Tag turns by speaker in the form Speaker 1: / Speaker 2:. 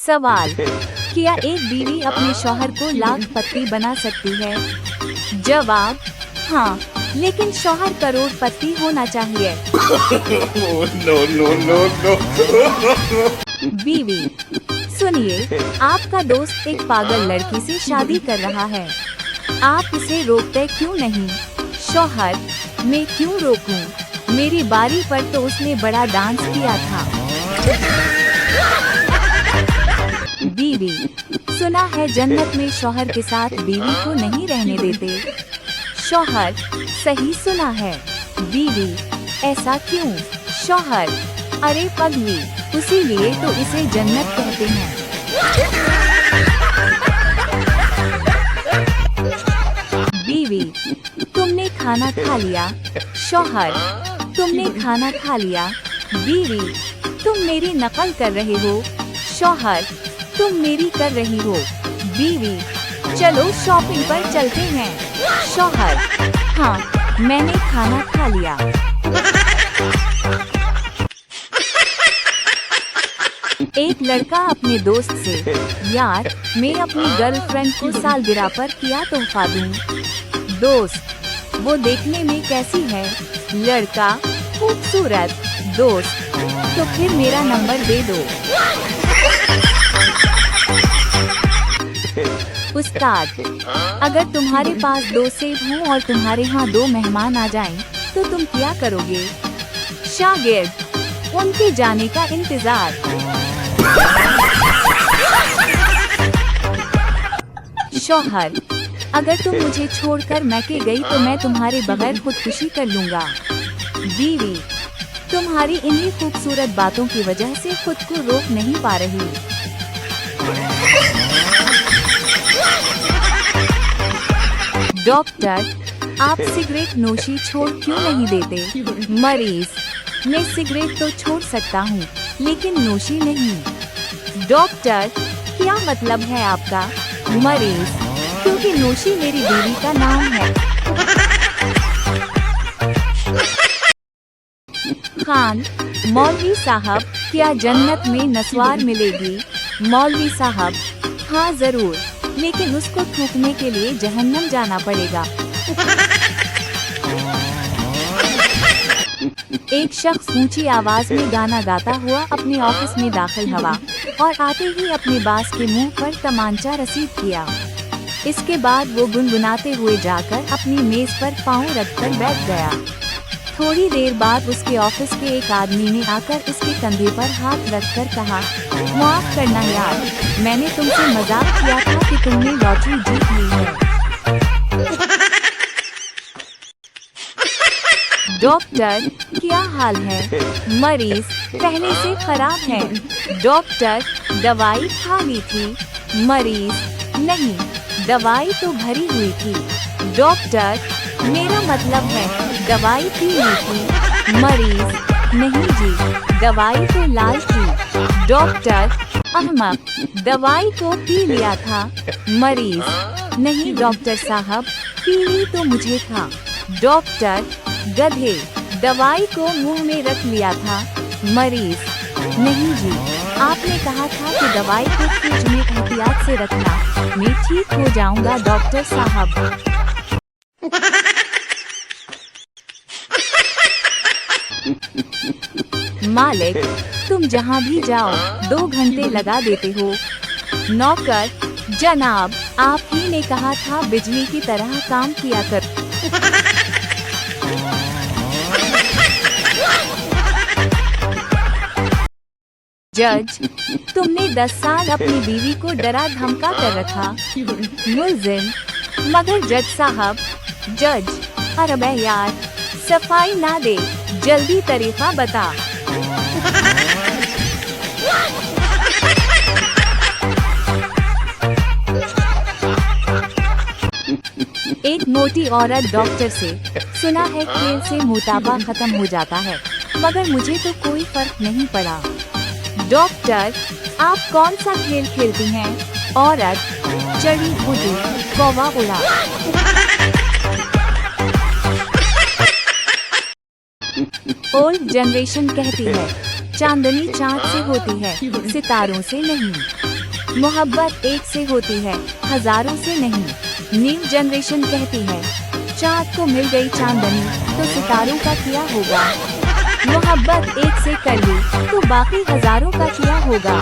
Speaker 1: सवाल, क्या एक बीवी अपने शौहर को लाखपति बना सकती है? जवाब, हाँ, लेकिन शौहर करोड़पति होना चाहिए।
Speaker 2: no, no, no, no.
Speaker 1: बीवी, सुनिए, आपका दोस्त एक पागल लड़की से शादी कर रहा है। आप इसे रोकते क्यों नहीं? शौहर, मैं क्यों रोकूं? मेरी बारी पर तो उसने बड़ा डांस किया था। बीवी, सुना है जन्नत में शौहर के साथ बीवी को नहीं रहने देते। शौहर, सही सुना है। बीवी, ऐसा क्यों? शौहर, अरे पगली, उसीलिए तो इसे जन्नत कहते हैं। बीवी, तुमने खाना खा लिया? शौहर, तुमने खाना खा लिया? बीवी, तुम मेरी नकल कर रहे हो? शौहर, तुम मेरी कर रही हो? बीवी, चलो शॉपिंग पर चलते हैं। शौहर, हाँ, मैंने खाना खा लिया। एक लड़का अपने दोस्त से, यार, मैं अपनी गर्लफ्रेंड को सालगिरह पर क्या तोहफा दूं? दोस्त, वो देखने में कैसी है? लड़का, खूबसूरत। दोस्त, तो फिर मेरा नंबर दे दो। उस्ताद, अगर तुम्हारे पास 2 सेब हों और तुम्हारे यहाँ 2 मेहमान आ जाएं, तो तुम क्या करोगे? शागिर्द, उनके जाने का इंतजार। शौहर, अगर तुम मुझे छोड़कर मैके गई तो मैं तुम्हारे बगैर खुदकुशी कर लूंगा। बीवी, तुम्हारी इन्हीं खूबसूरत बातों की वजह से खुद को रोक नहीं पा रही। डॉक्टर, आप सिगरेट नोशी छोड़ क्यों नहीं देते? मरीज, मैं सिगरेट तो छोड़ सकता हूँ, लेकिन नोशी नहीं। डॉक्टर, क्या मतलब है आपका? मरीज, क्योंकि नोशी मेरी बीवी का नाम है। खान, मौलवी साहब, क्या जन्नत में नस्वार मिलेगी? मौलवी साहब, हाँ जरूर, लेकिन उसको थूकने के लिए जहन्नम जाना पड़ेगा। एक शख्स ऊंची आवाज में गाना गाता हुआ अपने ऑफिस में दाखिल हुआ और आते ही अपने बास के मुंह पर तमांचा रसीद किया। इसके बाद वो गुनगुनाते हुए जाकर अपनी मेज पर पाँव रखकर बैठ गया। थोड़ी देर बाद उसके ऑफिस के एक आदमी ने आकर इसके कंधे पर हाथ रखकर कहा, माफ करना यार, मैंने तुमसे मजाक किया था कि तुमने लॉटरी जीत ली है। डॉक्टर, क्या हाल है? मरीज, पहले से खराब है। डॉक्टर, दवाई खा ली थी? मरीज, नहीं, दवाई तो भरी हुई थी। डॉक्टर, मेरा मतलब है दवाई पी ली थी? मरीज, नहीं जी, दवाई तो लाल थी। डॉक्टर, अहमक, दवाई को पी लिया था? मरीज, नहीं डॉक्टर साहब, पीली तो मुझे था। डॉक्टर, गधे, दवाई को मुंह में रख लिया था? मरीज, नहीं जी, आपने कहा था कि दवाई को फ्रिज में एहतियात से रखना। मैं ठीक हो जाऊंगा डॉक्टर साहब। मालिक, तुम जहाँ भी जाओ 2 घंटे लगा देते हो। नौकर, जनाब, आप ही ने कहा था बिजली की तरह काम किया कर। जज, तुमने 10 साल अपनी बीवी को डरा धमका कर रखा। मुल्जिम, मगर जज साहब। जज, अरे यार, सफाई ना दे, जल्दी तरीका बता। एक मोटी औरत डॉक्टर से, सुना है खेल से मोटापा खत्म हो जाता है, मगर मुझे तो कोई फर्क नहीं पड़ा। डॉक्टर, आप कौन सा खेल खेलती हैं? औरत, चढ़ी कूदी, कौवा उड़ा। ओल्ड जनरेशन कहती है, चांदनी चाँद से होती है, सितारों से नहीं। मोहब्बत एक से होती है, हजारों से नहीं। न्यू जनरेशन कहती है, चाँद को मिल गई चांदनी तो सितारों का क्या होगा। मोहब्बत एक से कर ली तो बाकी हजारों का क्या होगा।